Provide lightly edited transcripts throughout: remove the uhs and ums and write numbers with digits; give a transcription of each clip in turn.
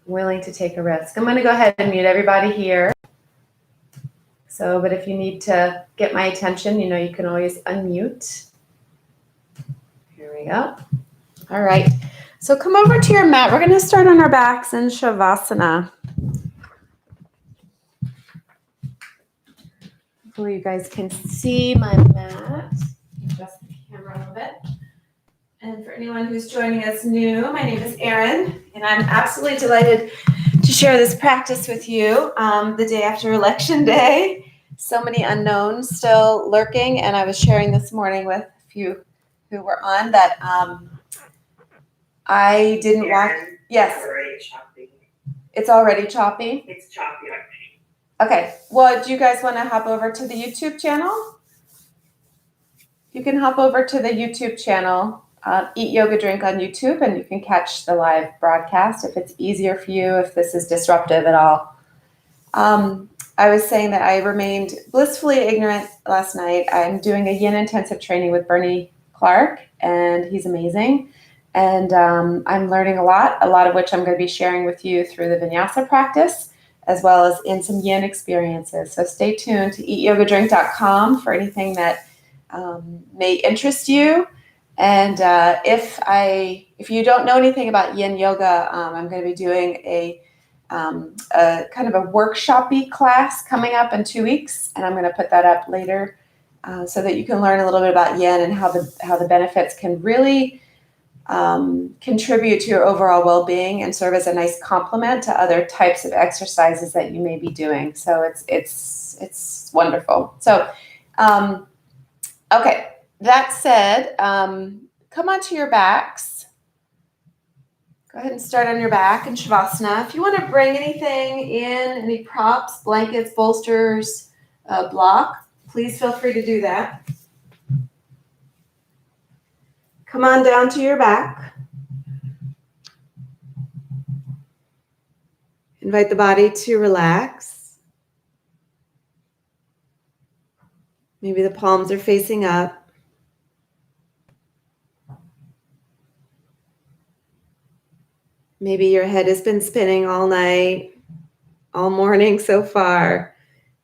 willing to take a risk. I'm going to go ahead and mute everybody here. So, but if you need to get my attention, you know, you can always unmute. Here we go. All right. So come over to your mat. We're going to start on our backs in shavasana. Hopefully you guys can see my mat. Adjust the camera a little bit. And for anyone who's joining us new, my name is Erin, and I'm absolutely delighted to share this practice with you the day after Election Day. So many unknowns still lurking, and I was sharing this morning with a few who were on that I didn't watch. Yes. It's already choppy. It's already choppy? It's choppy already. Okay. Well, do you guys want to hop over to the YouTube channel? You can hop over to the YouTube channel, Eat Yoga Drink on YouTube, and you can catch the live broadcast if it's easier for you, if this is disruptive at all. I was saying that I remained blissfully ignorant last night. I'm doing a Yin intensive training with Bernie Clark, and he's amazing. And I'm learning a lot of which I'm going to be sharing with you through the vinyasa practice, as well as in some Yin experiences. So stay tuned to eatyogadrink.com for anything that may interest you. And if you don't know anything about Yin yoga, I'm going to be doing a kind of a workshop-y class coming up in 2 weeks, and I'm going to put that up later so that you can learn a little bit about Yin and how the benefits can really contribute to your overall well-being and serve as a nice complement to other types of exercises that you may be doing. So it's wonderful. So okay, that said, come onto your backs. Go ahead and start on your back in shavasana. If you want to bring anything in, any props, blankets, bolsters, block, please feel free to do that. Come on down to your back. Invite the body to relax. Maybe the palms are facing up. Maybe your head has been spinning all night, all morning so far.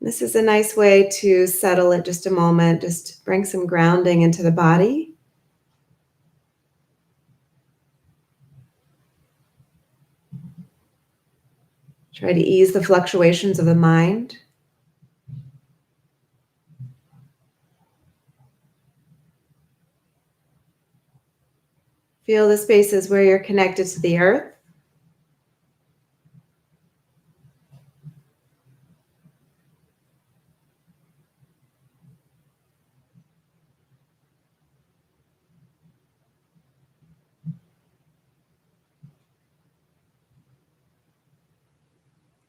This is a nice way to settle it just a moment. Just bring some grounding into the body. Try to ease the fluctuations of the mind. Feel the spaces where you're connected to the earth.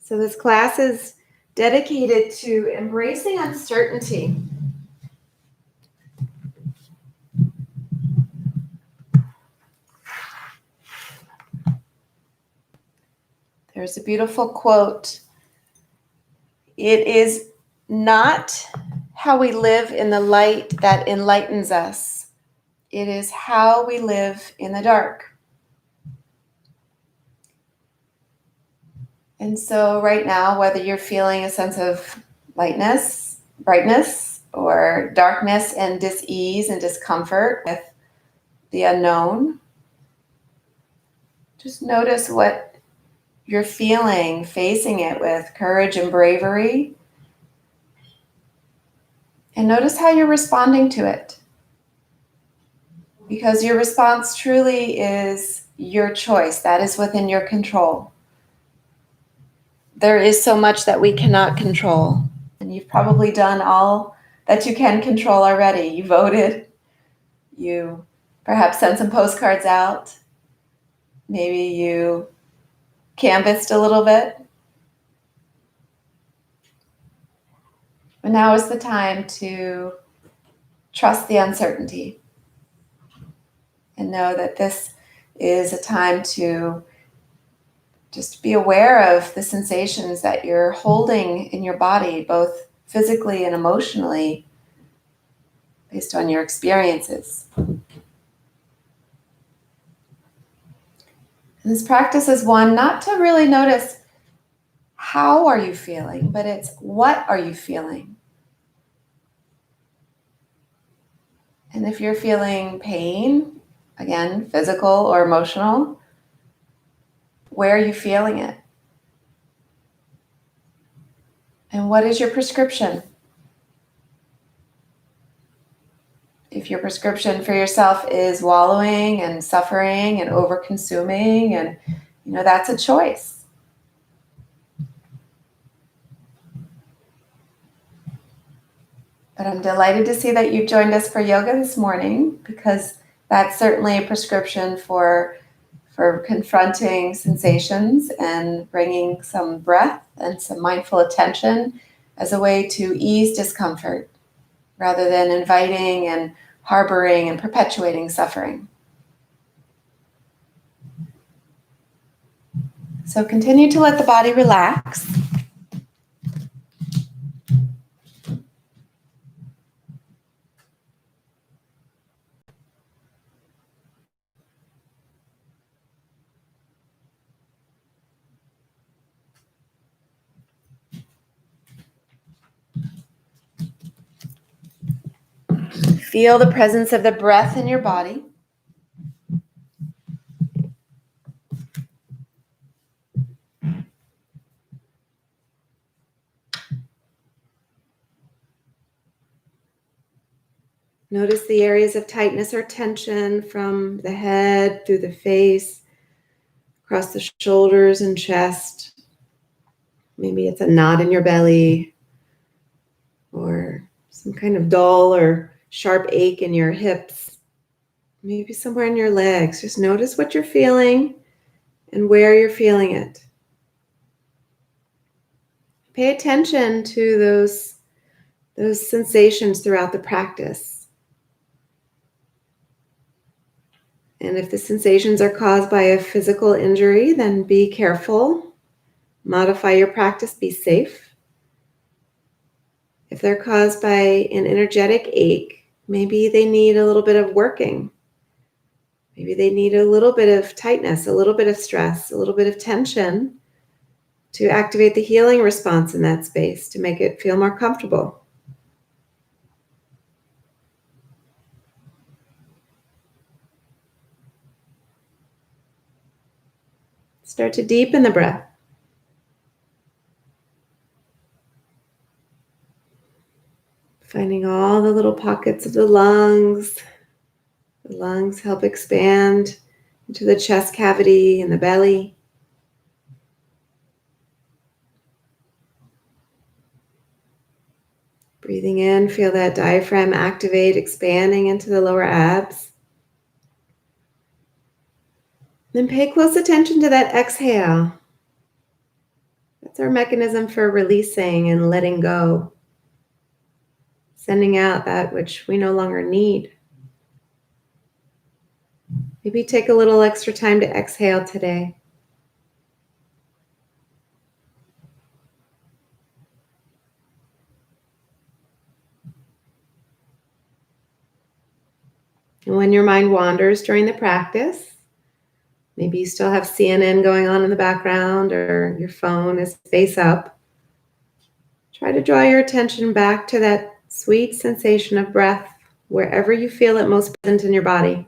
So this class is dedicated to embracing uncertainty. There's a beautiful quote. It is not how we live in the light that enlightens us. It is how we live in the dark. And so right now, whether you're feeling a sense of lightness, brightness, or darkness and dis-ease and discomfort with the unknown, just notice what you're feeling, facing it with courage and bravery. And notice how you're responding to it. Because your response truly is your choice. That is within your control. There is so much that we cannot control. And you've probably done all that you can control already. You voted. You perhaps sent some postcards out. Maybe you canvassed a little bit. But now is the time to trust the uncertainty and know that this is a time to just be aware of the sensations that you're holding in your body, both physically and emotionally, based on your experiences. And this practice is one not to really notice how are you feeling, but it's what are you feeling? And if you're feeling pain, again, physical or emotional, where are you feeling it? And what is your prescription? If your prescription for yourself is wallowing and suffering and over-consuming, and that's a choice. But I'm delighted to see that you've joined us for yoga this morning, because that's certainly a prescription for confronting sensations and bringing some breath and some mindful attention as a way to ease discomfort rather than inviting and harboring and perpetuating suffering. So continue to let the body relax. Feel the presence of the breath in your body. Notice the areas of tightness or tension from the head through the face, across the shoulders and chest. Maybe it's a knot in your belly or some kind of dull or sharp ache in your hips. Maybe somewhere in your legs. Just notice what you're feeling and where you're feeling it. Pay attention to those sensations throughout the practice. And if the sensations are caused by a physical injury, then be careful. Modify your practice, be safe. If they're caused by an energetic ache, maybe they need a little bit of working. Maybe they need a little bit of tightness, a little bit of stress, a little bit of tension to activate the healing response in that space, to make it feel more comfortable. Start to deepen the breath. Finding all the little pockets of the lungs. The lungs help expand into the chest cavity and the belly. Breathing in, feel that diaphragm activate, expanding into the lower abs. Then pay close attention to that exhale. That's our mechanism for releasing and letting go. Sending out that which we no longer need. Maybe take a little extra time to exhale today. And when your mind wanders during the practice, maybe you still have CNN going on in the background or your phone is face up, try to draw your attention back to that sweet sensation of breath wherever you feel it most present in your body.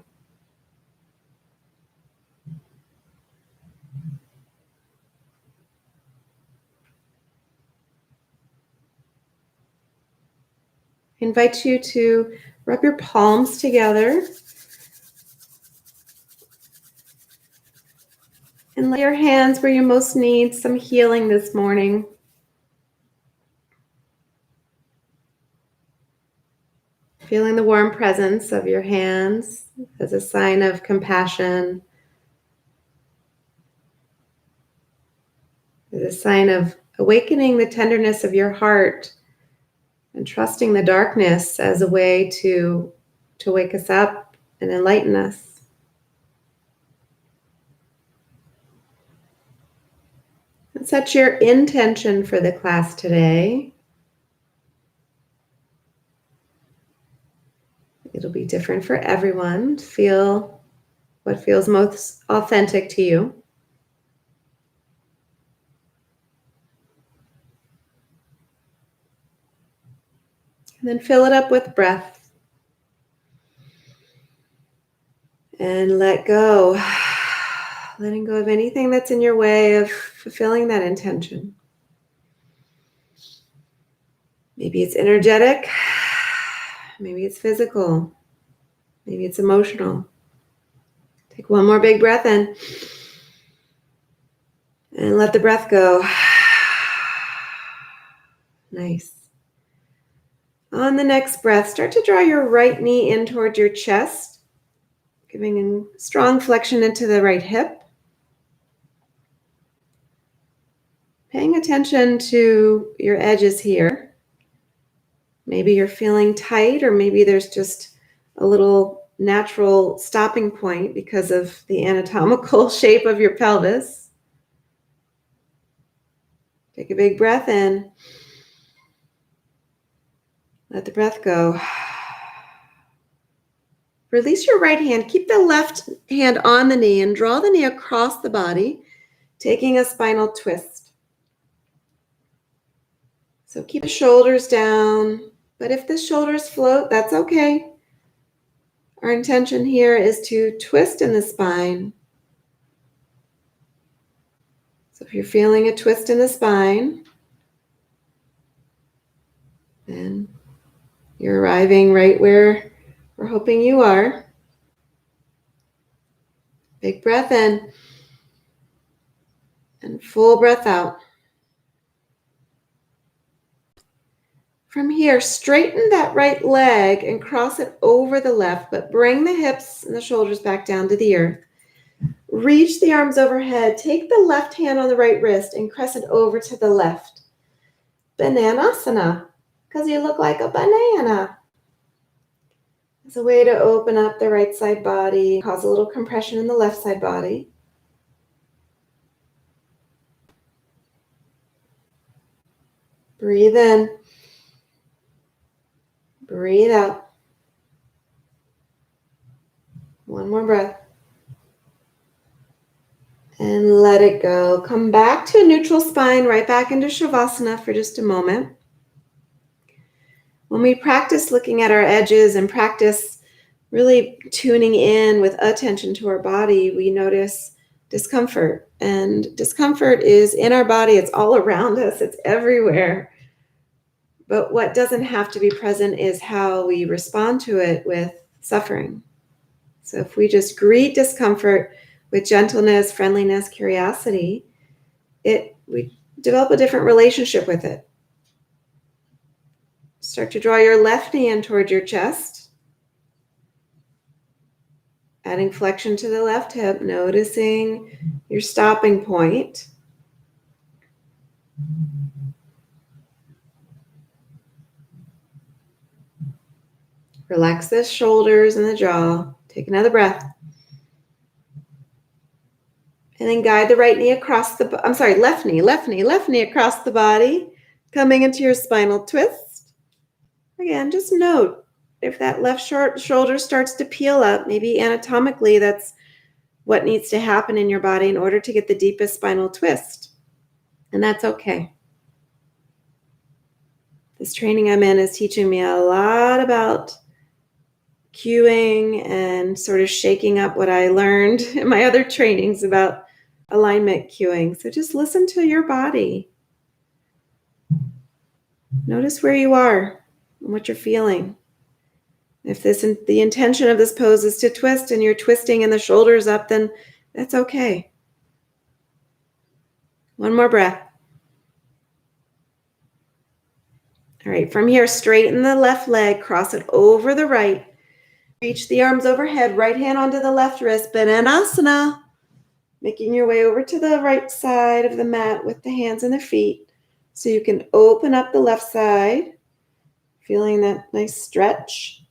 I invite you to rub your palms together and lay your hands where you most need some healing this morning. Feeling the warm presence of your hands as a sign of compassion, as a sign of awakening the tenderness of your heart and trusting the darkness as a way to wake us up and enlighten us. And set your intention for the class today. It'll be different for everyone. Feel what feels most authentic to you. And then fill it up with breath. And let go. Letting go of anything that's in your way of fulfilling that intention. Maybe it's energetic. Maybe it's physical. Maybe it's emotional. Take one more big breath in. And let the breath go. Nice. On the next breath, start to draw your right knee in toward your chest, giving a strong flexion into the right hip. Paying attention to your edges here. Maybe you're feeling tight, or maybe there's just a little natural stopping point because of the anatomical shape of your pelvis. Take a big breath in. Let the breath go. Release your right hand. Keep the left hand on the knee and draw the knee across the body, taking a spinal twist. So keep the shoulders down, but if the shoulders float, that's okay. Our intention here is to twist in the spine. So if you're feeling a twist in the spine, then you're arriving right where we're hoping you are. Big breath in and full breath out. From here, straighten that right leg and cross it over the left, but bring the hips and the shoulders back down to the earth. Reach the arms overhead. Take the left hand on the right wrist and press it over to the left. Bananasana, because you look like a banana. It's a way to open up the right side body, cause a little compression in the left side body. Breathe in. Breathe out. One more breath. And let it go. Come back to a neutral spine, right back into shavasana for just a moment. When we practice looking at our edges and practice really tuning in with attention to our body, we notice discomfort. And discomfort is in our body. It's all around us. It's everywhere. But what doesn't have to be present is how we respond to it with suffering. So if we just greet discomfort with gentleness, friendliness, curiosity, we develop a different relationship with it. Start to draw your left knee in toward your chest, adding flexion to the left hip, noticing your stopping point. Relax the shoulders and the jaw. Take another breath. And then guide the right knee across left knee across the body, coming into your spinal twist. Again, just note if that left shoulder starts to peel up, maybe anatomically that's what needs to happen in your body in order to get the deepest spinal twist. And that's okay. This training I'm in is teaching me a lot about cueing and sort of shaking up what I learned in my other trainings about alignment cueing. So just listen to your body. Notice where you are and what you're feeling. If the intention of this pose is to twist and you're twisting and the shoulders up, then that's okay. One more breath. All right, from here, straighten the left leg, cross it over the right. Reach the arms overhead, right hand onto the left wrist, Bananasana. Making your way over to the right side of the mat with the hands and the feet. So you can open up the left side, feeling that nice stretch.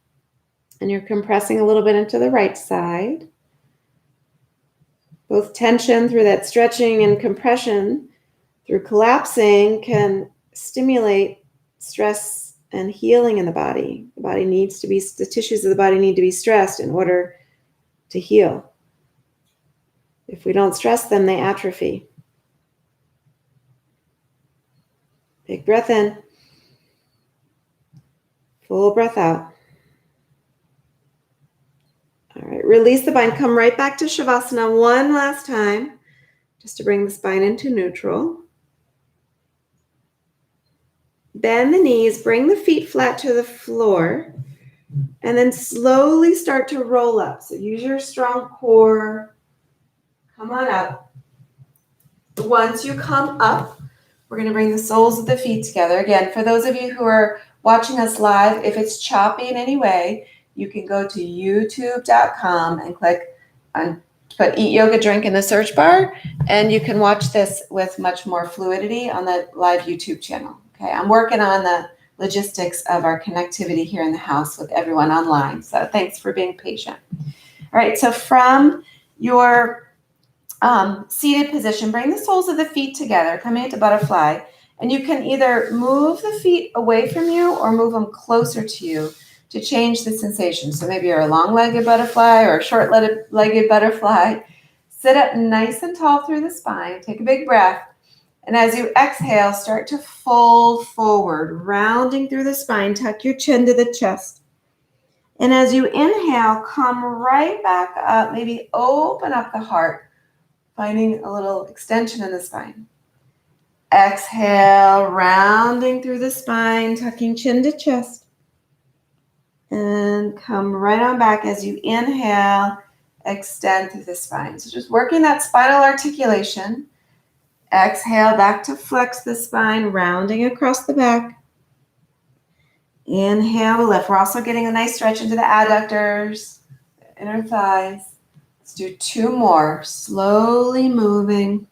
And you're compressing a little bit into the right side. Both tension through that stretching and compression through collapsing can stimulate stress and healing in the body. The tissues of the body need to be stressed in order to heal. If we don't stress them, they atrophy. Big breath in. Full breath out. All right, release the bind. Come right back to shavasana one last time, just to bring the spine into neutral. Bend the knees, bring the feet flat to the floor, and then slowly start to roll up. So use your strong core. Come on up. Once you come up, we're going to bring the soles of the feet together. Again, for those of you who are watching us live, if it's choppy in any way, you can go to youtube.com and put Eat Yoga Drink in the search bar, and you can watch this with much more fluidity on the live YouTube channel. Okay, I'm working on the logistics of our connectivity here in the house with everyone online, so thanks for being patient. All right, so from your seated position, bring the soles of the feet together, coming into butterfly, and you can either move the feet away from you or move them closer to you to change the sensation. So maybe you're a long-legged butterfly or a short-legged butterfly. Sit up nice and tall through the spine. Take a big breath. And as you exhale, start to fold forward, rounding through the spine. Tuck your chin to the chest. And as you inhale, come right back up. Maybe open up the heart, finding a little extension in the spine. Exhale, rounding through the spine, tucking chin to chest. And come right on back as you inhale, extend through the spine. So just working that spinal articulation. Exhale, back to flex the spine, rounding across the back. Inhale, lift. We're also getting a nice stretch into the adductors, the inner thighs. Let's do 2 more, slowly moving.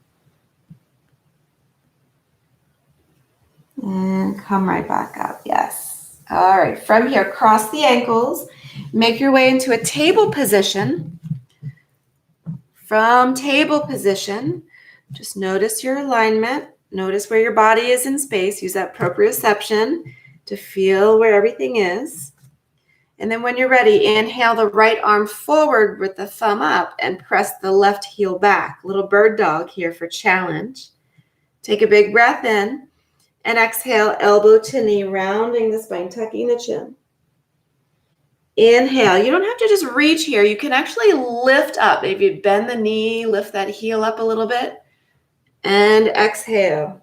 And come right back up, yes. All right, from here, cross the ankles. Make your way into a table position. From table position, just notice your alignment. Notice where your body is in space. Use that proprioception to feel where everything is. And then when you're ready, inhale the right arm forward with the thumb up and press the left heel back. Little bird dog here for challenge. Take a big breath in. And exhale, elbow to knee, rounding the spine, tucking the chin. Inhale. You don't have to just reach here. You can actually lift up. Maybe bend the knee, lift that heel up a little bit. And exhale.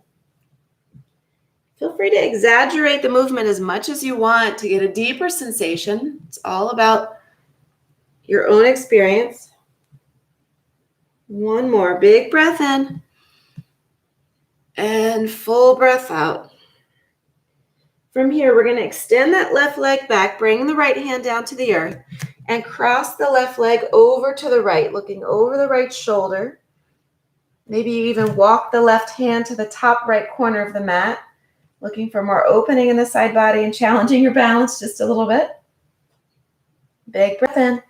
Feel free to exaggerate the movement as much as you want to get a deeper sensation. It's all about your own experience. One more. Big breath in. And full breath out. From here, we're going to extend that left leg back, bring the right hand down to the earth, and cross the left leg over to the right, looking over the right shoulder. Maybe you even walk the left hand to the top right corner of the mat, looking for more opening in the side body and challenging your balance just a little bit. Big breath in.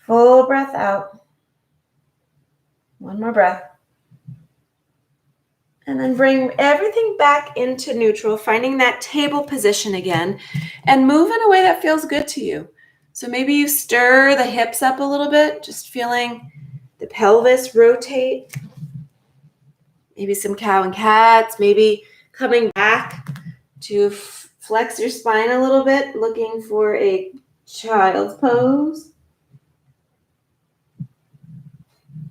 Full breath out. One more breath. And then bring everything back into neutral, finding that table position again, and move in a way that feels good to you. So maybe you stir the hips up a little bit, just feeling the pelvis rotate. Maybe some cow and cats, maybe coming back to flex your spine a little bit, looking for a child's pose.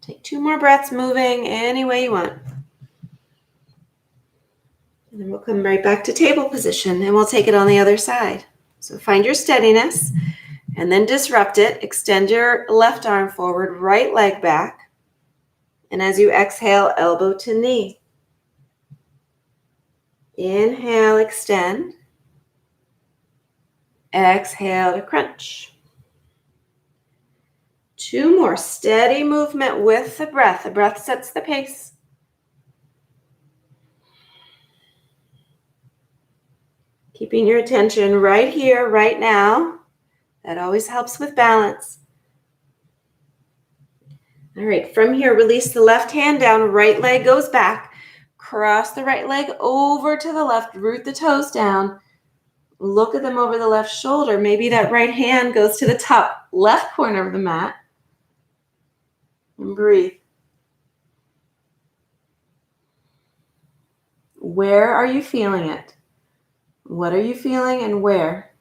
Take 2 more breaths, moving any way you want. And then we'll come right back to table position, and we'll take it on the other side. So find your steadiness, and then disrupt it. Extend your left arm forward, right leg back. And as you exhale, elbow to knee. Inhale, extend. Exhale to crunch. 2 more. Steady movement with the breath. The breath sets the pace. Keeping your attention right here, right now. That always helps with balance. All right, from here, release the left hand down, right leg goes back. Cross the right leg over to the left, root the toes down. Look at them over the left shoulder. Maybe that right hand goes to the top left corner of the mat. And breathe. Where are you feeling it? What are you feeling and where?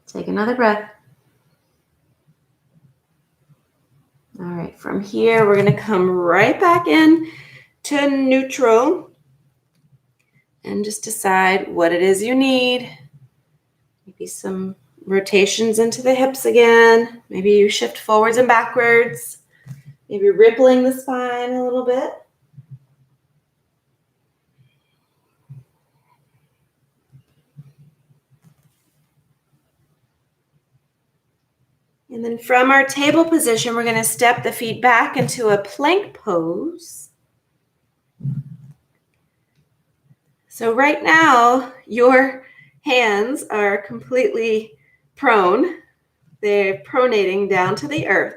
Take another breath. All right, from here, we're going to come right back in to neutral and just decide what it is you need. Maybe some rotations into the hips again. Maybe you shift forwards and backwards. Maybe rippling the spine a little bit. And then from our table position, we're going to step the feet back into a plank pose. So right now, your hands are completely prone. They're pronating down to the earth.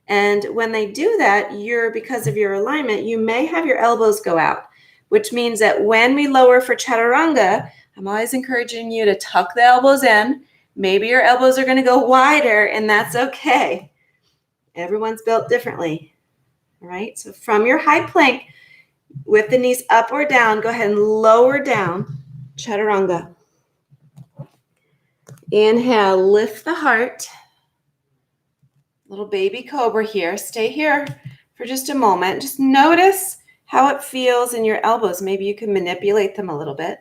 And when they do that, because of your alignment, you may have your elbows go out, which means that when we lower for chaturanga, I'm always encouraging you to tuck the elbows in. Maybe your elbows are going to go wider, and that's okay. Everyone's built differently. All right, so from your high plank, with the knees up or down, go ahead and lower down, chaturanga. Inhale, lift the heart. Little baby cobra here. Stay here for just a moment. Just notice how it feels in your elbows. Maybe you can manipulate them a little bit.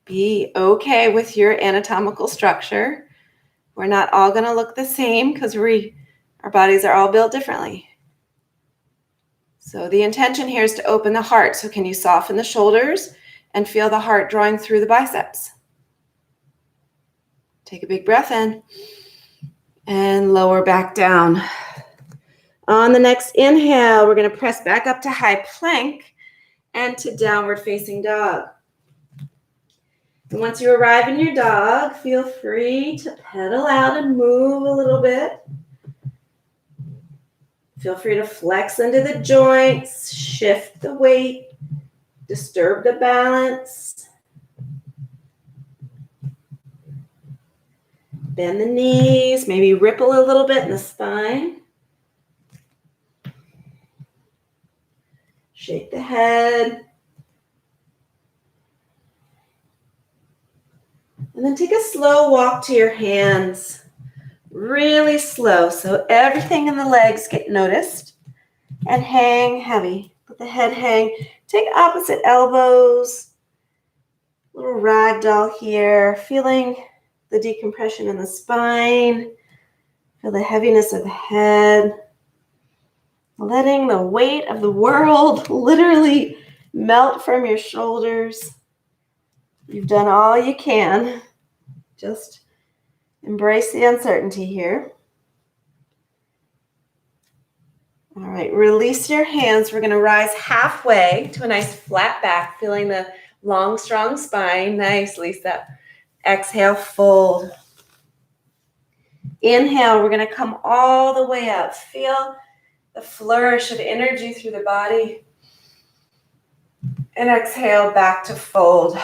Be okay with your anatomical structure. We're not all going to look the same because our bodies are all built differently. So the intention here is to open the heart. So can you soften the shoulders and feel the heart drawing through the biceps? Take a big breath in and lower back down. On the next inhale, we're going to press back up to high plank and to downward facing dog. And once you arrive in your dog, feel free to pedal out and move a little bit. Feel free to flex into the joints, shift the weight, disturb the balance. Bend the knees, maybe ripple a little bit in the spine. Shake the head. And then take a slow walk to your hands. Really slow, so everything in the legs get noticed. And hang heavy. Let the head hang. Take opposite elbows. Little ragdoll here. Feeling the decompression in the spine. Feel the heaviness of the head. Letting the weight of the world literally melt from your shoulders. You've done all you can. Just embrace the uncertainty here. All right, release your hands. We're going to rise halfway to a nice flat back, feeling the long, strong spine. Nice, Lisa. Exhale, fold. Inhale, we're going to come all the way up. Feel the flourish of energy through the body. And exhale, back to fold.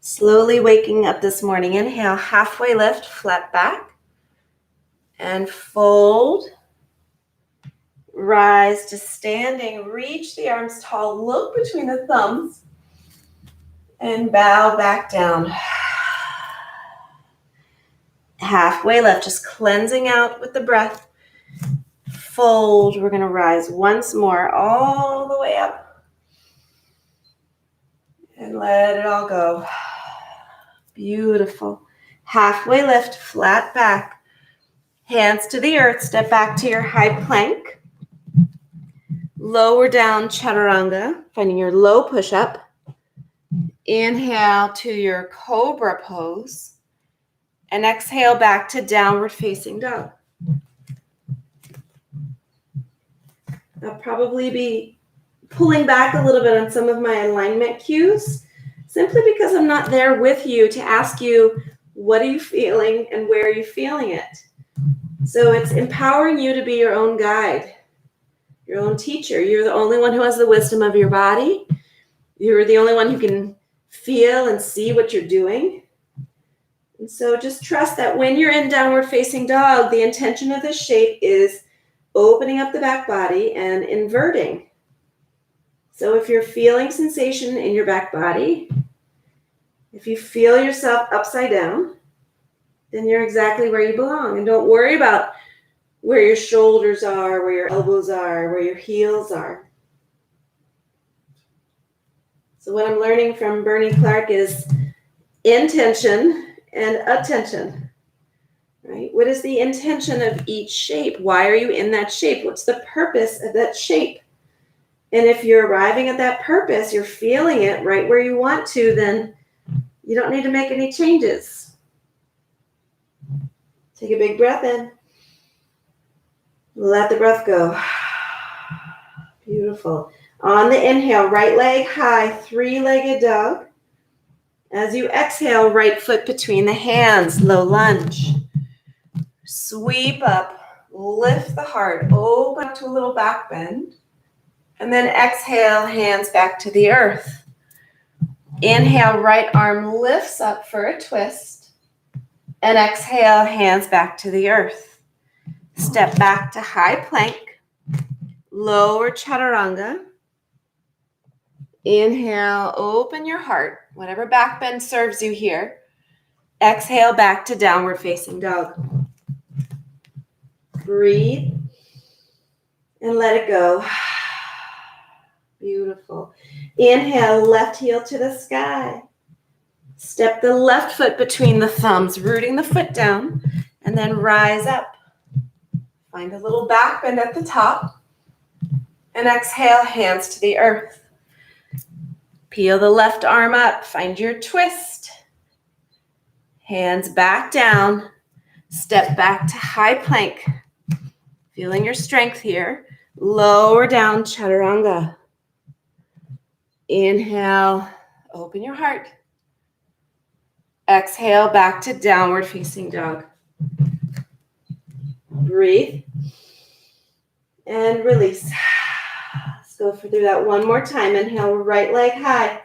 Slowly waking up this morning. Inhale, halfway lift, flat back. And fold. Rise to standing. Reach the arms tall. Look between the thumbs. And bow back down. Halfway lift, just cleansing out with the breath. Fold. We're going to rise once more all the way up. And let it all go. Beautiful. Halfway lift, flat back. Hands to the earth. Step back to your high plank. Lower down chaturanga, finding your low push-up. Inhale to your cobra pose. And exhale back to downward facing dog. I'll probably be pulling back a little bit on some of my alignment cues, simply because I'm not there with you to ask you, what are you feeling and where are you feeling it? So it's empowering you to be your own guide, your own teacher. You're the only one who has the wisdom of your body. You're the only one who can feel and see what you're doing. And so just trust that when you're in downward facing dog, the intention of this shape is opening up the back body and inverting. So if you're feeling sensation in your back body, if you feel yourself upside down, then you're exactly where you belong. And don't worry about where your shoulders are, where your elbows are, where your heels are. So what I'm learning from Bernie Clark is intention and attention. Right? What is the intention of each shape? Why are you in that shape? What's the purpose of that shape? And if you're arriving at that purpose, you're feeling it right where you want to, then you don't need to make any changes. Take a big breath in. Let the breath go. Beautiful. On the inhale, right leg high, three-legged dog. As you exhale, right foot between the hands, low lunge. Sweep up, lift the heart, open up to a little back bend. And then exhale, hands back to the earth. Inhale, right arm lifts up for a twist. And exhale, hands back to the earth. Step back to high plank. Lower chaturanga. Inhale, open your heart, whatever back bend serves you here. Exhale, back to downward facing dog. Breathe and let it go. Beautiful. Inhale, left heel to the sky. Step the left foot between the thumbs, rooting the foot down, and then rise up. Find a little back bend at the top, and exhale, hands to the earth. Peel the left arm up, find your twist. Hands back down, step back to high plank. Feeling your strength here. Lower down chaturanga. Inhale, open your heart. Exhale, back to downward facing dog. Breathe and release. Let's go through that one more time. Inhale, right leg high.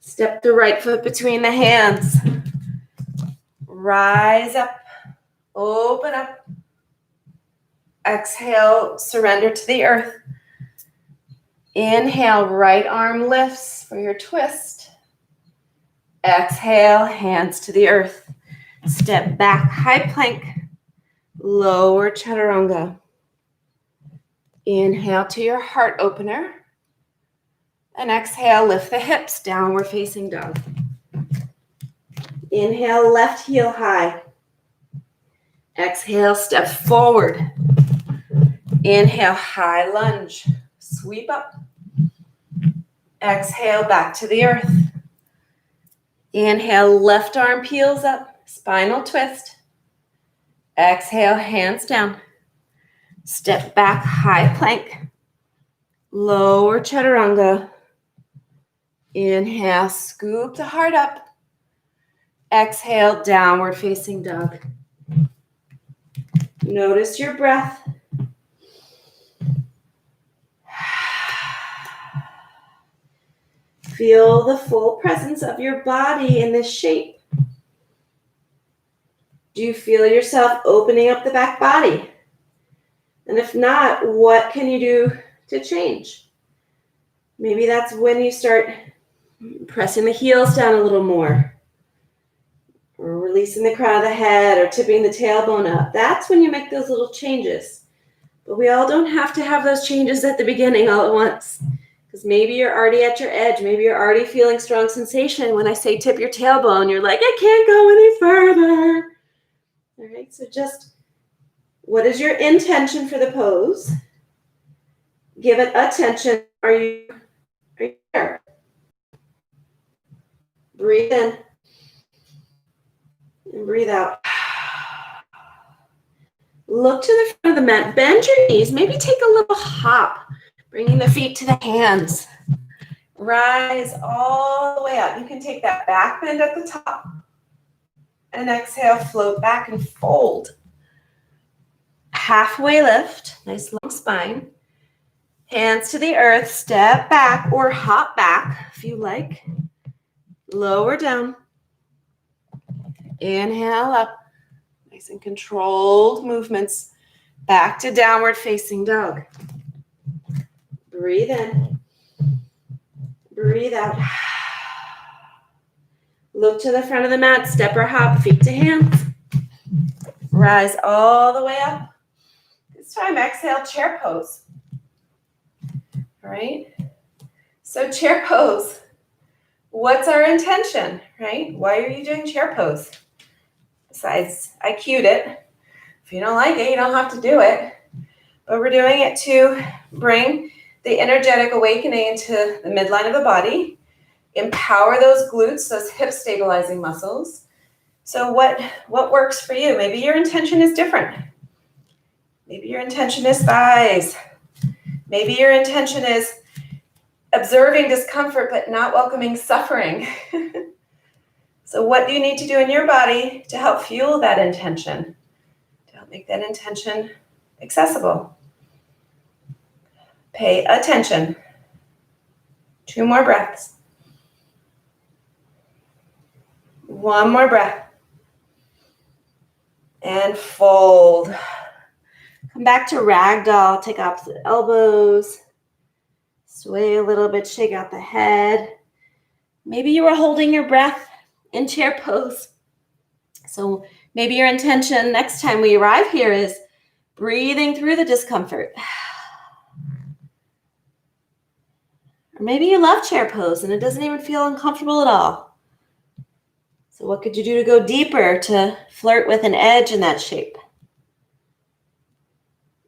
Step the right foot between the hands. Rise up, open up. Exhale, surrender to the earth. Inhale, right arm lifts for your twist. Exhale, hands to the earth. Step back, high plank. Lower chaturanga. Inhale to your heart opener. And exhale, lift the hips, downward facing dog. Inhale, left heel high. Exhale, step forward. Inhale, high lunge. Sweep up. Exhale, back to the earth. Inhale, left arm peels up, spinal twist. Exhale, hands down. Step back, high plank. Lower chaturanga. Inhale, scoop the heart up. Exhale, downward facing dog. Notice your breath. Feel the full presence of your body in this shape. Do you feel yourself opening up the back body? And if not, what can you do to change? Maybe that's when you start pressing the heels down a little more, or releasing the crown of the head, or tipping the tailbone up. That's when you make those little changes. But we all don't have to have those changes at the beginning all at once. Because maybe you're already at your edge. Maybe you're already feeling strong sensation. When I say tip your tailbone, you're like, I can't go any further. All right, so just, what is your intention for the pose? Give it attention. Are you there? Breathe in and breathe out. Look to the front of the mat. Bend your knees. Maybe take a little hop, bringing the feet to the hands. Rise all the way up. You can take that back bend at the top. And exhale, float back and fold. Halfway lift. Nice long spine. Hands to the earth. Step back or hop back if you like. Lower down. Inhale up. Nice and controlled movements. Back to downward facing dog. Breathe in. Breathe out. Look to the front of the mat. Step or hop, feet to hands. Rise all the way up. This time, exhale, chair pose. All right? So chair pose. What's our intention, right? Why are you doing chair pose? Besides, I cued it. If you don't like it, you don't have to do it. But we're doing it to bring the energetic awakening into the midline of the body, empower those glutes, those hip stabilizing muscles. So what works for you? Maybe your intention is different. Maybe your intention is thighs. Maybe your intention is observing discomfort but not welcoming suffering. So what do you need to do in your body to help fuel that intention? To help make that intention accessible? Pay attention. 2 more breaths. 1 more breath. And fold. Come back to ragdoll. Take opposite elbows. Sway a little bit. Shake out the head. Maybe you were holding your breath in chair pose. So maybe your intention next time we arrive here is breathing through the discomfort. Or maybe you love chair pose and it doesn't even feel uncomfortable at all. So what could you do to go deeper, to flirt with an edge in that shape?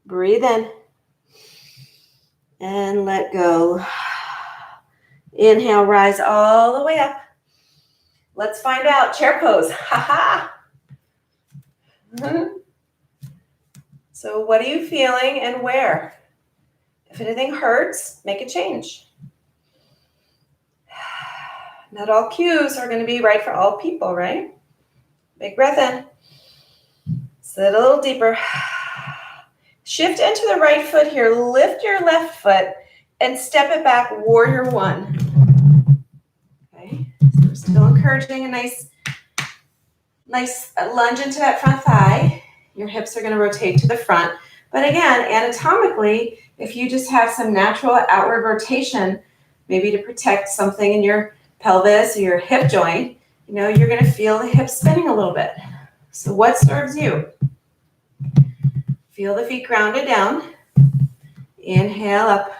Breathe in and let go. Inhale, rise all the way up. Let's find out chair pose. Ha ha. So what are you feeling and where? If anything hurts, make a change. Not all cues are going to be right for all people, right? Big breath in. Sit a little deeper. Shift into the right foot here. Lift your left foot and step it back, warrior 1. Okay, so we're still encouraging a nice lunge into that front thigh. Your hips are going to rotate to the front. But again, anatomically, if you just have some natural outward rotation, maybe to protect something in your pelvis or your hip joint, you're going to feel the hips spinning a little bit. So what serves you? Feel the feet grounded down. Inhale up.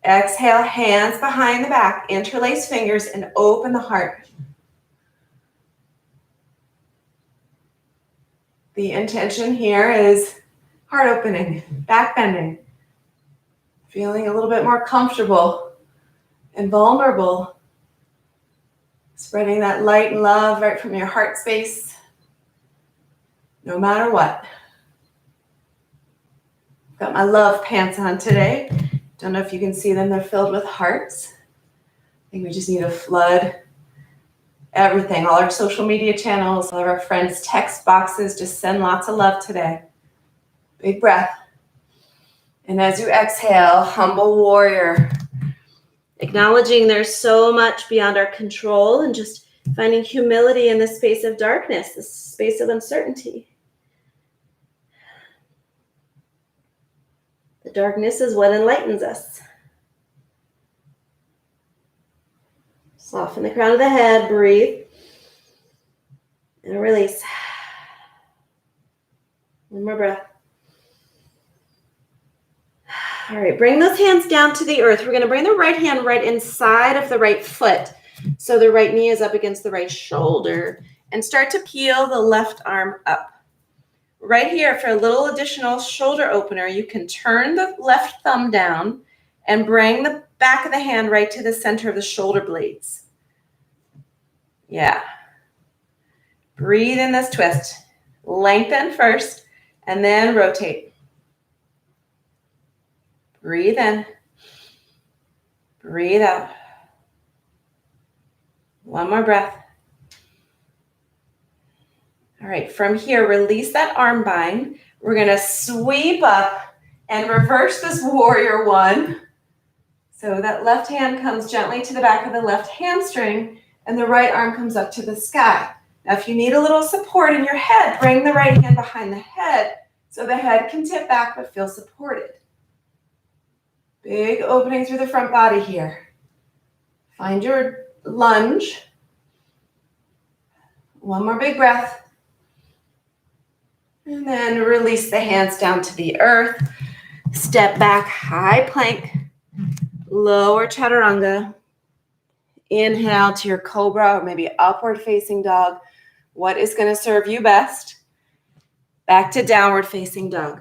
Exhale, hands behind the back. Interlace fingers and open the heart. The intention here is heart opening, back bending. Feeling a little bit more comfortable and vulnerable. Spreading that light and love right from your heart space, no matter what. Got my love pants on today. Don't know if you can see them. They're filled with hearts. I think we just need to flood everything, all our social media channels, all of our friends' text boxes. Just send lots of love today. Big breath. And as you exhale, humble warrior. Acknowledging there's so much beyond our control and just finding humility in this space of darkness, this space of uncertainty. The darkness is what enlightens us. Soften the crown of the head, breathe, and release. 1 more breath. All right, bring those hands down to the earth. We're going to bring the right hand right inside of the right foot. So the right knee is up against the right shoulder. And start to peel the left arm up. Right here, for a little additional shoulder opener, you can turn the left thumb down and bring the back of the hand right to the center of the shoulder blades. Yeah. Breathe in this twist. Lengthen first and then rotate. Breathe in. Breathe out. 1 more breath. All right, from here, release that arm bind. We're going to sweep up and reverse this warrior 1. So that left hand comes gently to the back of the left hamstring and the right arm comes up to the sky. Now, if you need a little support in your head, bring the right hand behind the head So the head can tip back but feel supported. Big opening through the front body here. Find your lunge. One more big breath. And then release the hands down to the earth. Step back, high plank. Lower chaturanga. Inhale to your cobra or maybe upward facing dog. What is going to serve you best? Back to downward facing dog.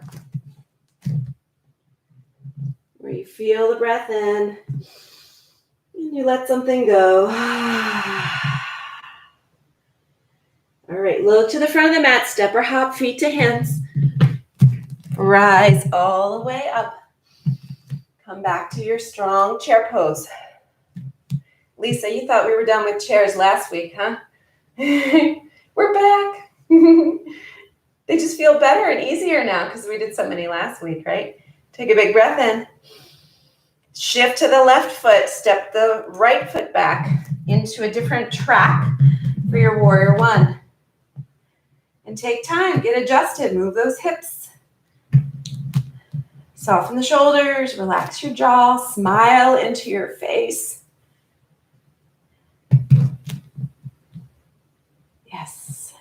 Where you feel the breath in and you let something go. All right, low to the front of the mat, step or hop, feet to hands. Rise all the way up. Come back to your strong chair pose. Lisa, you thought we were done with chairs last week, huh? We're back. They just feel better and easier now because we did so many last week, right? Take a big breath in. Shift to the left foot. Step the right foot back into a different track for your warrior one. And take time. Get adjusted. Move those hips. Soften the shoulders. Relax your jaw. Smile into your face. Yes.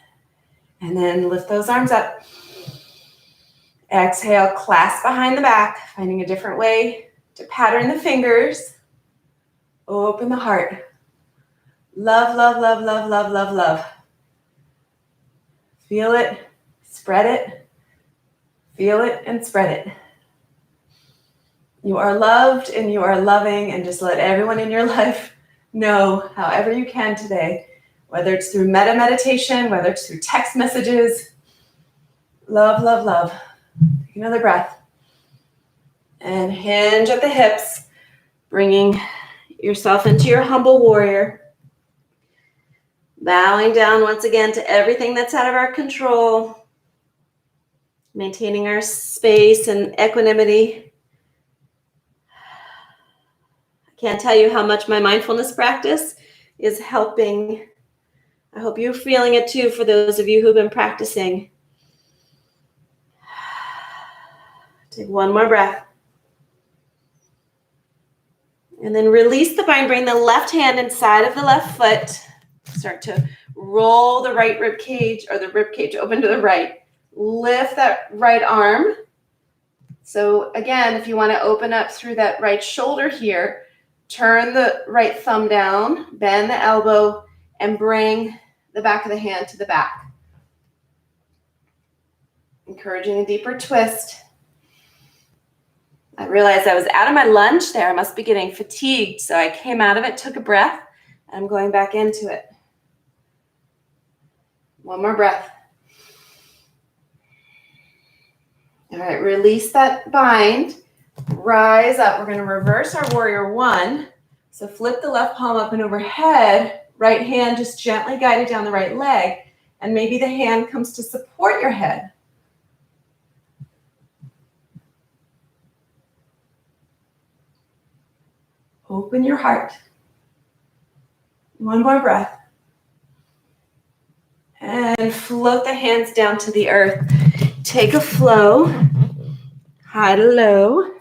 And then lift those arms up. Exhale, clasp behind the back, finding a different way to pattern the fingers. Open the heart. Love, love, love, love, love, love, love. Feel it, spread it. Feel it and spread it. You are loved and you are loving, and just let everyone in your life know however you can today, whether it's through meditation, whether it's through text messages. Love, love, love. Take another breath. And hinge at the hips, bringing yourself into your humble warrior. Bowing down once again to everything that's out of our control. Maintaining our space and equanimity. I can't tell you how much my mindfulness practice is helping. I hope you're feeling it too for those of you who've been practicing. Take one more breath. And then release the bind. Bring the left hand inside of the left foot. Start to roll the right rib cage or the rib cage open to the right. Lift that right arm. So again, if you want to open up through that right shoulder here, turn the right thumb down, bend the elbow, and bring the back of the hand to the back. Encouraging a deeper twist. I realized I was out of my lunge there. I must be getting fatigued. So I came out of it, took a breath, and I'm going back into it. One more breath. All right, release that bind. Rise up. We're going to reverse our warrior one. So flip the left palm up and overhead. Right hand just gently guided down the right leg. And maybe the hand comes to support your head. Open your heart. One more breath. And float the hands down to the earth. Take a flow. High to low.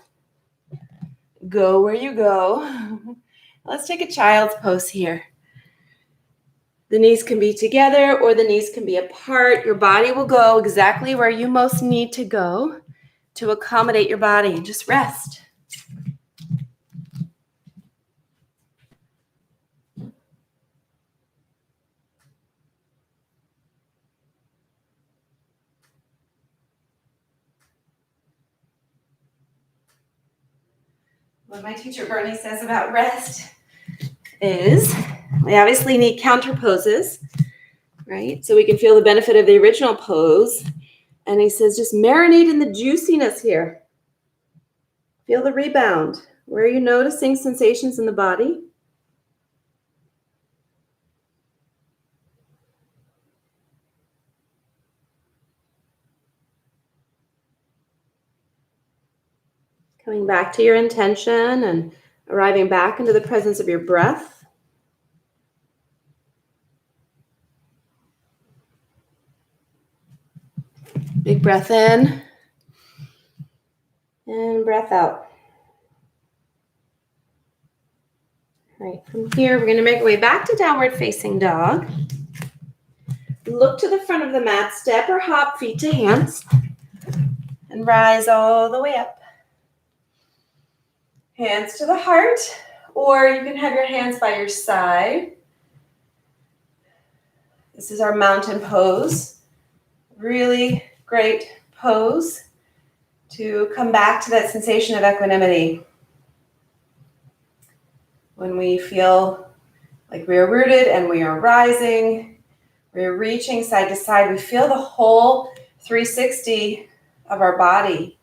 Go where you go. Let's take a child's pose here. The knees can be together or the knees can be apart. Your body will go exactly where you most need to go to accommodate your body, and just rest. What my teacher Bernie says about rest is we obviously need counter poses, right? So we can feel the benefit of the original pose. And he says just marinate in the juiciness here. Feel the rebound. Where are you noticing sensations in the body? Coming back to your intention and arriving back into the presence of your breath. Big breath in. And breath out. All right, from here, we're going to make our way back to downward facing dog. Look to the front of the mat, step or hop feet to hands, and rise all the way up. Hands to the heart, or you can have your hands by your side. This is our mountain pose. Really great pose to come back to that sensation of equanimity. When we feel like we are rooted and we are rising, we're reaching side to side, we feel the whole 360 of our body.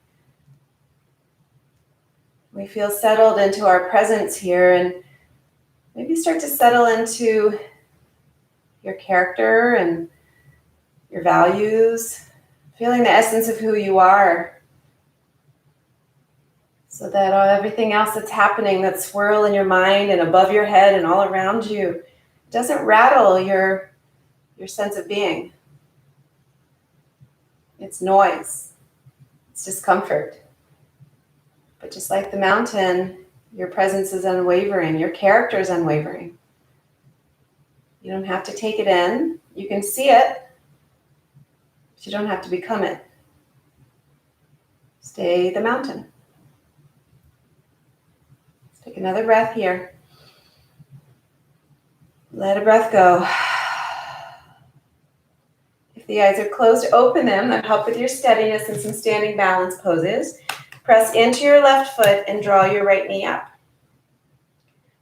We feel settled into our presence here, and maybe start to settle into your character and your values, feeling the essence of who you are, so that everything else that's happening, that swirl in your mind and above your head and all around you, doesn't rattle your sense of being. It's noise. It's discomfort. But just like the mountain, your presence is unwavering. Your character is unwavering. You don't have to take it in. You can see it, but you don't have to become it. Stay the mountain. Let's take another breath here. Let a breath go. If the eyes are closed, open them. That'll help with your steadiness and some standing balance poses. Press into your left foot and draw your right knee up.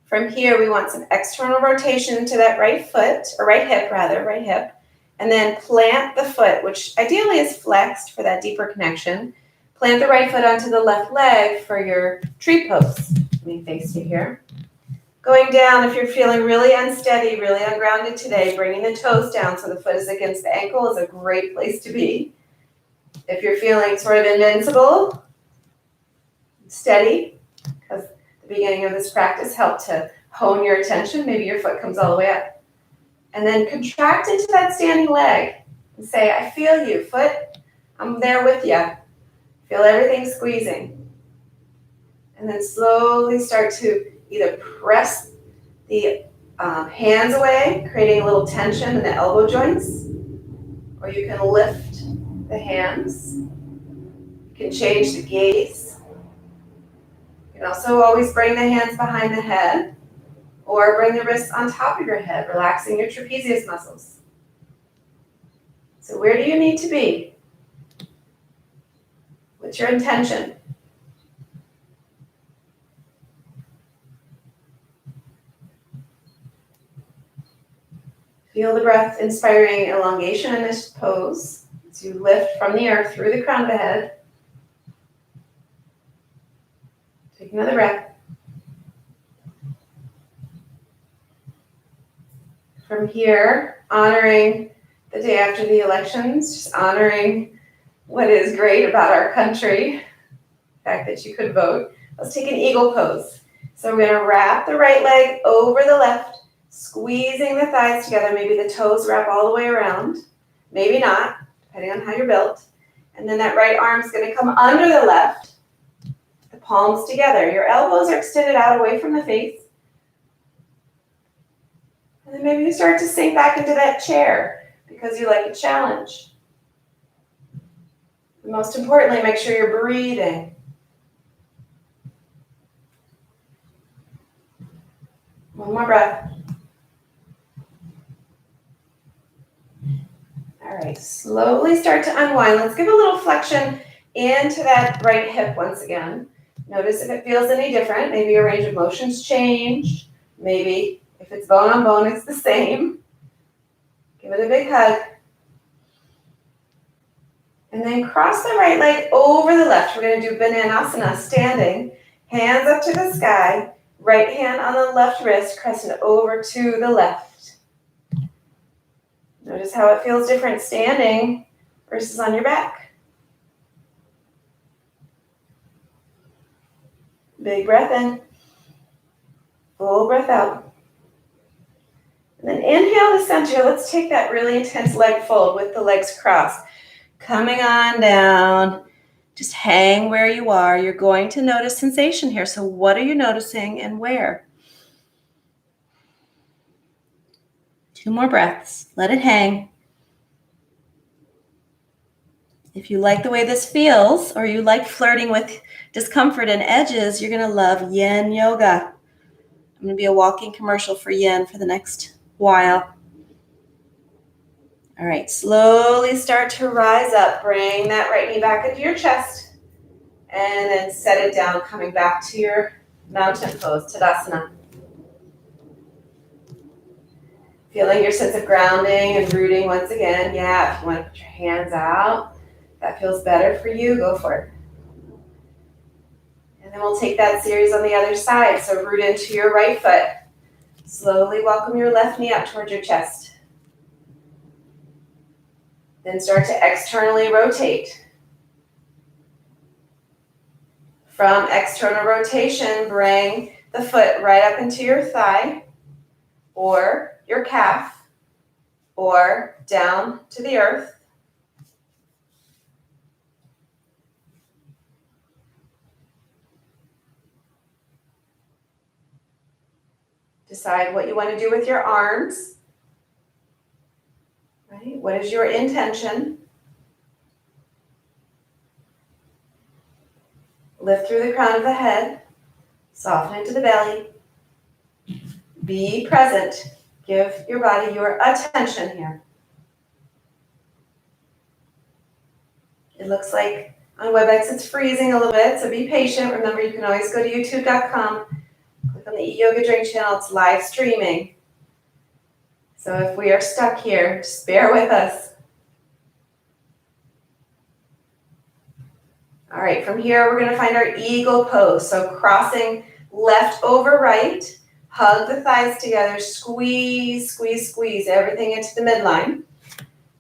From here, we want some external rotation into that right foot, or right hip, and then plant the foot, which ideally is flexed for that deeper connection. Plant the right foot onto the left leg for your tree pose. Let me face you here. Going down, if you're feeling really unsteady, really ungrounded today, bringing the toes down so the foot is against the ankle is a great place to be. If you're feeling sort of invincible, steady, because the beginning of this practice helped to hone your attention. Maybe your foot comes all the way up. And then contract into that standing leg and say, I feel you, foot. I'm there with you. Feel everything squeezing. And then slowly start to either press the hands away, creating a little tension in the elbow joints, or you can lift the hands. You can change the gaze. You can also always bring the hands behind the head, or bring the wrists on top of your head, relaxing your trapezius muscles. So where do you need to be? What's your intention? Feel the breath inspiring elongation in this pose as you lift from the earth through the crown of the head. Take another breath. From here, honoring the day after the elections, just honoring what is great about our country, the fact that you could vote. Let's take an eagle pose. So we're going to wrap the right leg over the left, squeezing the thighs together. Maybe the toes wrap all the way around. Maybe not, depending on how you're built. And then that right arm is going to come under the left, the palms together. Your elbows are extended out away from the face. And then maybe you start to sink back into that chair because you like a challenge. And most importantly, make sure you're breathing. One more breath. All right, slowly start to unwind. Let's give a little flexion into that right hip once again. Notice if it feels any different. Maybe your range of motion's changed. Maybe if it's bone on bone, it's the same. Give it a big hug. And then cross the right leg over the left. We're going to do Bananasana, standing. Hands up to the sky. Right hand on the left wrist, crescent over to the left. Notice how it feels different standing versus on your back. Big breath in. Full breath out. And then inhale to center. Let's take that really intense leg fold with the legs crossed. Coming on down Just hang where you are. You're going to notice sensation here. So what are you noticing and where? 2 more breaths. Let it hang. If you like the way this feels, or you like flirting with discomfort and edges, you're going to love yin yoga. I'm going to be a walking commercial for yin for the next while. All right, slowly start to rise up. Bring that right knee back into your chest. And then set it down, coming back to your mountain pose, Tadasana. Feeling your sense of grounding and rooting once again. Yeah, if you want to put your hands out, that feels better for you, go for it. And then we'll take that series on the other side. So root into your right foot. Slowly welcome your left knee up towards your chest. Then start to externally rotate. From external rotation, bring the foot right up into your thigh or your calf or down to the earth. Decide what you want to do with your arms. Right? What is your intention? Lift through the crown of the head. Soften into the belly. Be present. Give your body your attention here. It looks like on WebEx it's freezing a little bit, so be patient. Remember, you can always go to youtube.com. Click on the Yoga Drink channel. It's live streaming. So if we are stuck here, just bear with us. All right, from here we're going to find our eagle pose. So crossing left over right, hug the thighs together, squeeze, squeeze, squeeze everything into the midline.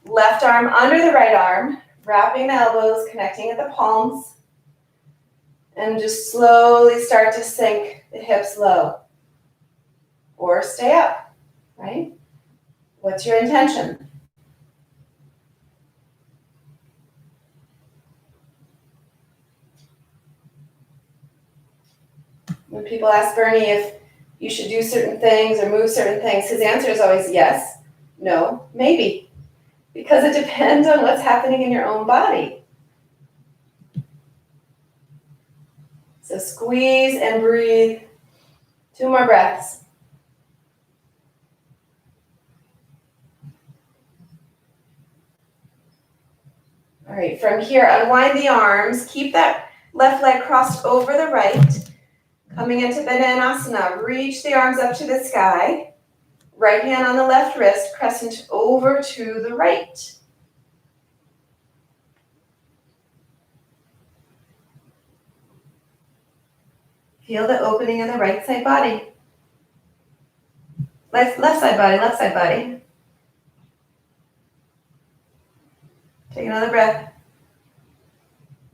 Left arm under the right arm, wrapping the elbows, connecting at the palms, and just slowly start to sink the hips low or stay up, right? What's your intention? When people ask Bernie if you should do certain things or move certain things, his answer is always yes, no, maybe. Because it depends on what's happening in your own body. So squeeze and breathe. 2 more breaths. All right, from here, unwind the arms. Keep that left leg crossed over the right. Coming into Bananasana, reach the arms up to the sky. Right hand on the left wrist, crescent over to the right. Feel the opening in the right side body. Left side body, left side body. Take another breath.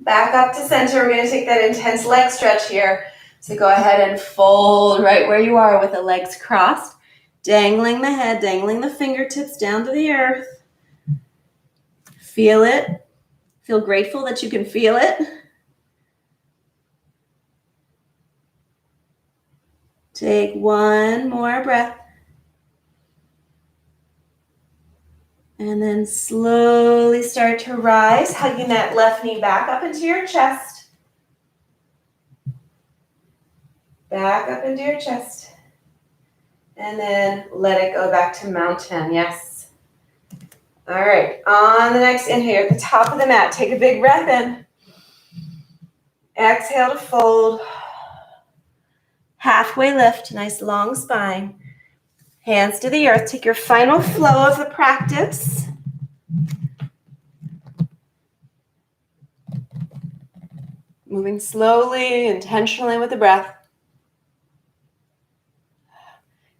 Back up to center. We're going to take that intense leg stretch here. So go ahead and fold right where you are with the legs crossed. Dangling the head, dangling the fingertips down to the earth. Feel it. Feel grateful that you can feel it. Take 1 more breath. And then slowly start to rise, hugging that left knee back up into your chest. Back up into your chest. And then let it go back to mountain. Yes. All right. On the next inhale, at the top of the mat, take a big breath in. Exhale to fold. Halfway lift, nice long spine. Hands to the earth. Take your final flow of the practice. Moving slowly, intentionally with the breath.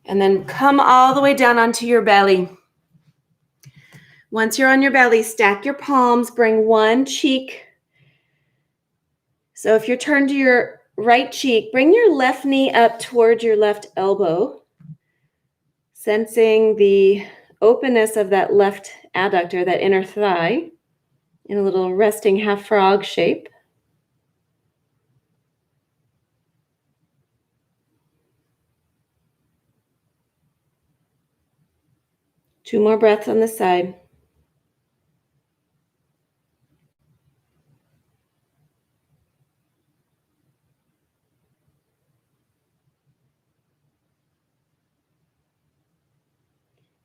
And then come all the way down onto your belly. Once you're on your belly, stack your palms, bring one cheek. So if you're turned to your right cheek, bring your left knee up towards your left elbow, sensing the openness of that left adductor, that inner thigh, in a little resting half frog shape. 2 more breaths on this side.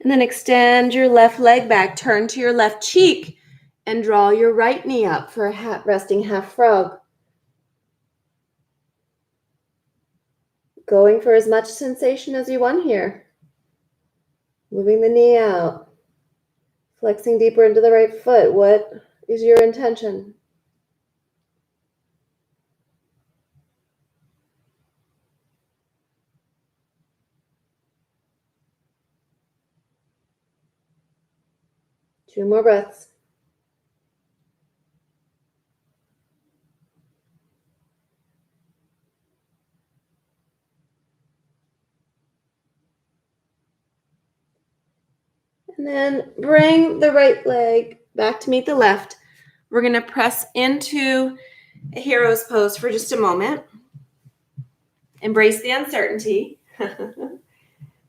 And then extend your left leg back, turn to your left cheek, and draw your right knee up for a resting half frog. Going for as much sensation as you want here. Moving the knee out. Flexing deeper into the right foot. What is your intention? Two more breaths. And then bring the right leg back to meet the left. We're going to press into a hero's pose for just a moment. Embrace the uncertainty.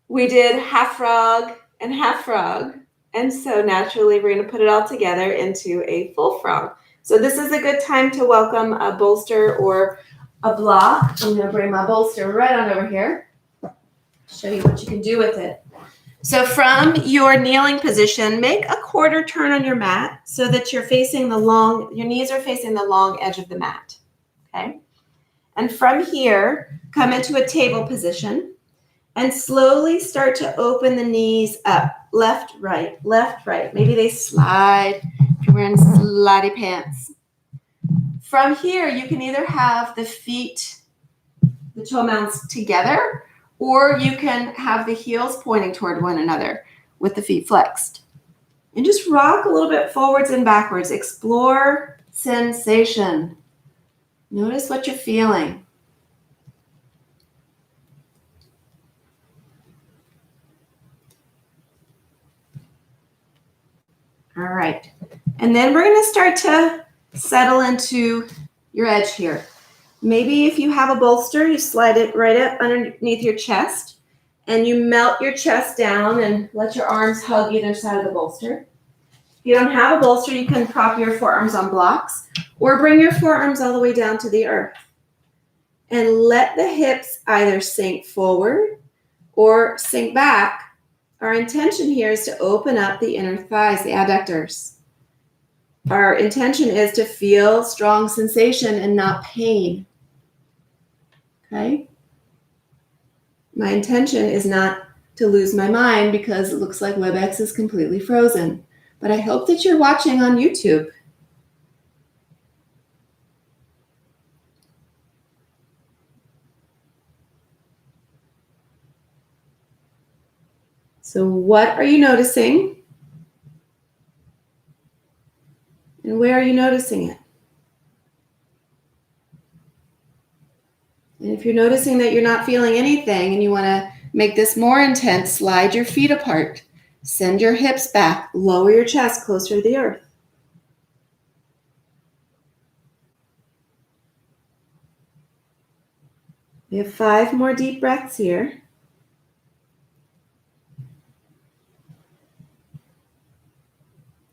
We did half frog and half frog. And so naturally, we're going to put it all together into a full frog. So this is a good time to welcome a bolster or a block. I'm going to bring my bolster right on over here. Show you what you can do with it. So from your kneeling position, make a quarter turn on your mat so that you're facing your knees are facing the long edge of the mat. Okay. And from here, come into a table position and slowly start to open the knees up. Left, right, left, right. Maybe they slide if you're wearing slidey pants. From here, you can either have the feet, the toe mounts together, or you can have the heels pointing toward one another with the feet flexed. And just rock a little bit forwards and backwards. Explore sensation. Notice what you're feeling. All right. And then we're going to start to settle into your edge here. Maybe if you have a bolster, you slide it right up underneath your chest and you melt your chest down and let your arms hug either side of the bolster. If you don't have a bolster, you can prop your forearms on blocks or bring your forearms all the way down to the earth. And let the hips either sink forward or sink back. Our intention here is to open up the inner thighs, the adductors. Our intention is to feel strong sensation and not pain. Okay? My intention is not to lose my mind because it looks like WebEx is completely frozen. But I hope that you're watching on YouTube. So what are you noticing? And where are you noticing it? And if you're noticing that you're not feeling anything and you want to make this more intense, slide your feet apart. Send your hips back. Lower your chest closer to the earth. We have 5 more deep breaths here.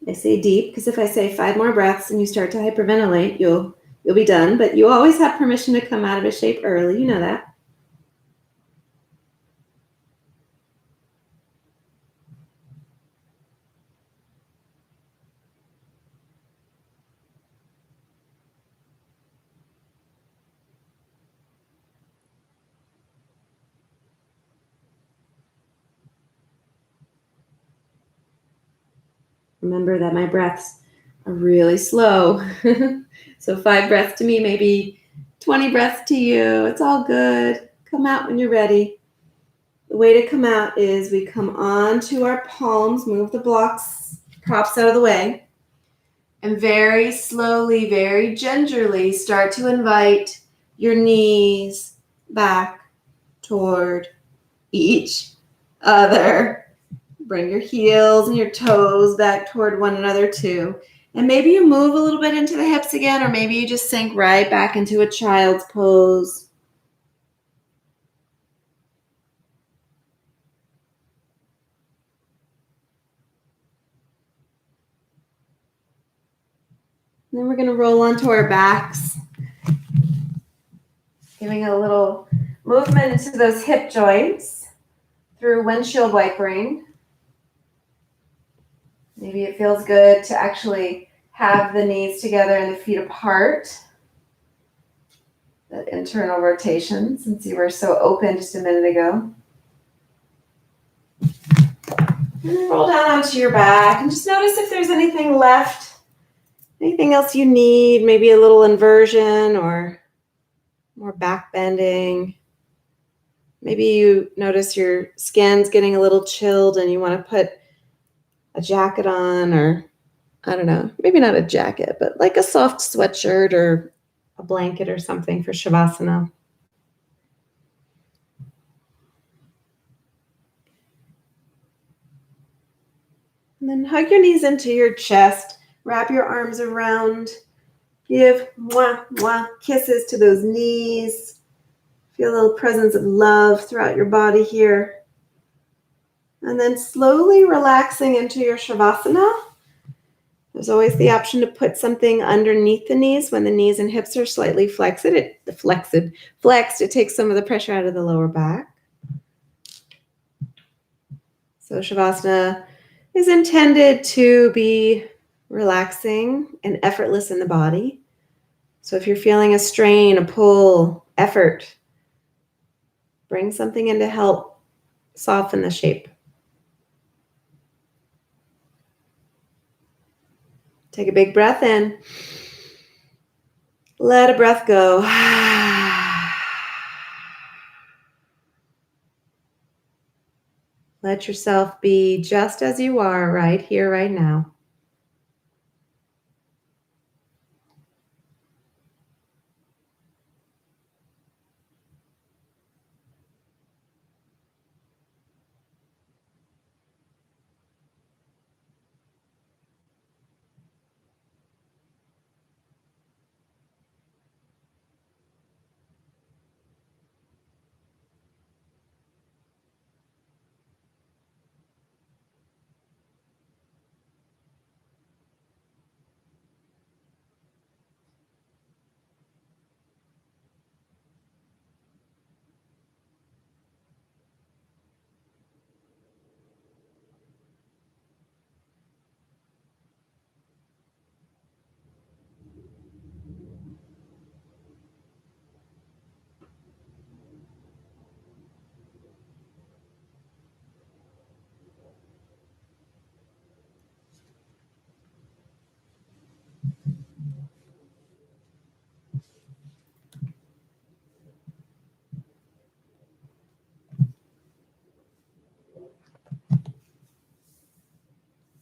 I say deep because if I say 5 more breaths and you start to hyperventilate, you'll be done. But you always have permission to come out of a shape early. You know that. Remember that my breaths are really slow. So 5 breaths to me, maybe 20 breaths to you. It's all good. Come out when you're ready. The way to come out is we come onto our palms, move the blocks, props out of the way, and very slowly, very gingerly start to invite your knees back toward each other. Bring your heels and your toes back toward one another too. And maybe you move a little bit into the hips again, or maybe you just sink right back into a child's pose. And then we're going to roll onto our backs, giving a little movement into those hip joints through windshield wipering. Maybe it feels good to actually have the knees together and the feet apart. That internal rotation, since you were so open just a minute ago. And then roll down onto your back and just notice if there's anything left, anything else you need, maybe a little inversion or more back bending. Maybe you notice your skin's getting a little chilled and you want to put a jacket on, or I don't know, maybe not a jacket, but like a soft sweatshirt or a blanket or something for shavasana. And then hug your knees into your chest, wrap your arms around, give mwah, mwah, kisses to those knees. Feel a little presence of love throughout your body here. And then slowly relaxing into your shavasana. There's always the option to put something underneath the knees when the knees and hips are slightly flexed. It takes some of the pressure out of the lower back. So shavasana is intended to be relaxing and effortless in the body. So if you're feeling a strain, a pull, effort, bring something in to help soften the shape. Take a big breath in. Let a breath go. Let yourself be just as you are right here, right now.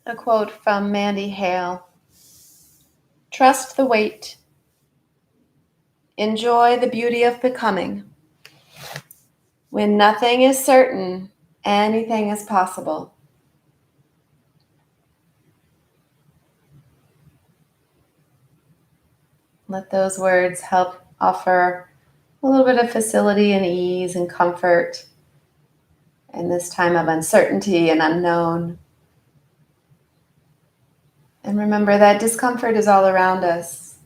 A quote from Mandy Hale. Trust the wait. Enjoy the beauty of becoming. When nothing is certain, anything is possible. Let those words help offer a little bit of facility and ease and comfort in this time of uncertainty and unknown. And remember that discomfort is all around us.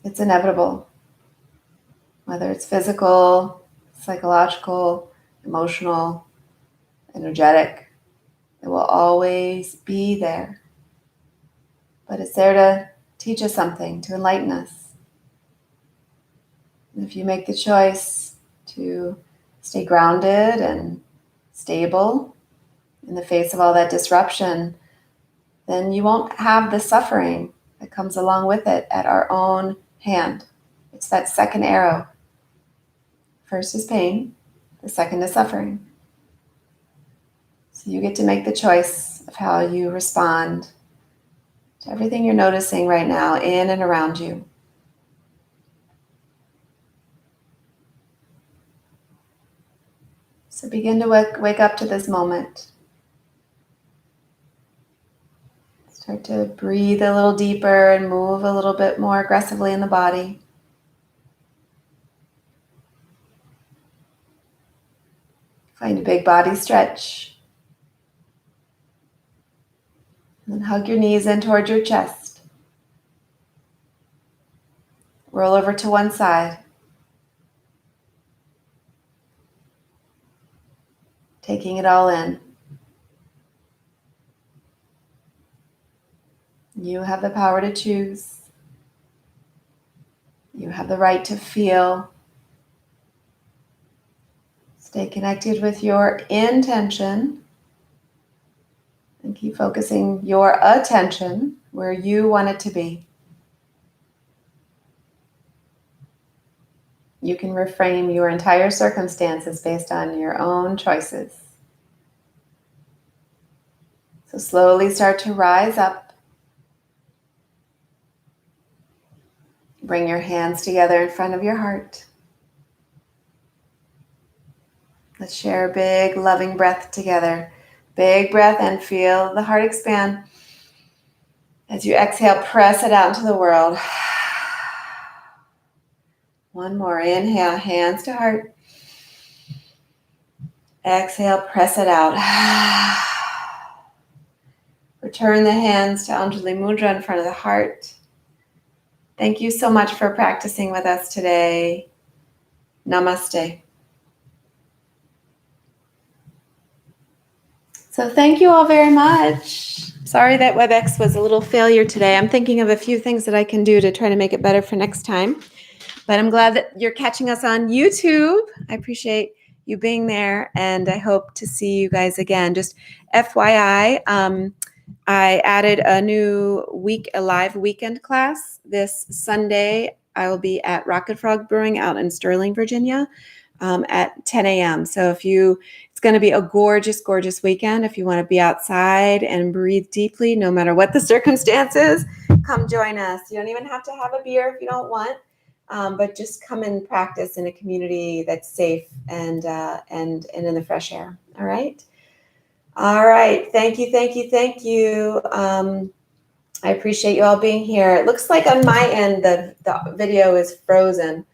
It's inevitable. Whether it's physical, psychological, emotional, energetic, it will always be there. But it's there to teach us something, to enlighten us. And if you make the choice to stay grounded and stable in the face of all that disruption, then you won't have the suffering that comes along with it at our own hand. It's that second arrow. First is pain, the second is suffering. So you get to make the choice of how you respond to everything you're noticing right now in and around you. So begin to wake up to this moment. Start to breathe a little deeper and move a little bit more aggressively in the body. Find a big body stretch. And hug your knees in towards your chest. Roll over to one side. Taking it all in. You have the power to choose. You have the right to feel. Stay connected with your intention and keep focusing your attention where you want it to be. You can reframe your entire circumstances based on your own choices. So slowly start to rise up. Bring your hands together in front of your heart. Let's share a big loving breath together. Big breath and feel the heart expand. As you exhale, press it out into the world. One more. Inhale, hands to heart. Exhale, press it out. Return the hands to Anjali Mudra in front of the heart. Thank you so much for practicing with us today. Namaste. So thank you all very much. Sorry that WebEx was a little failure today. I'm thinking of a few things that I can do to try to make it better for next time. But I'm glad that you're catching us on YouTube. I appreciate you being there, and I hope to see you guys again. Just FYI, I added a new a live weekend class this Sunday. I will be at Rocket Frog Brewing out in Sterling, Virginia, at 10 a.m. So it's going to be a gorgeous, gorgeous weekend. If you want to be outside and breathe deeply, no matter what the circumstances, come join us. You don't even have to have a beer if you don't want, but just come and practice in a community that's safe and in the fresh air. All right. All right. Thank you. Thank you. Thank you. I appreciate you all being here. It looks like on my end, the video is frozen.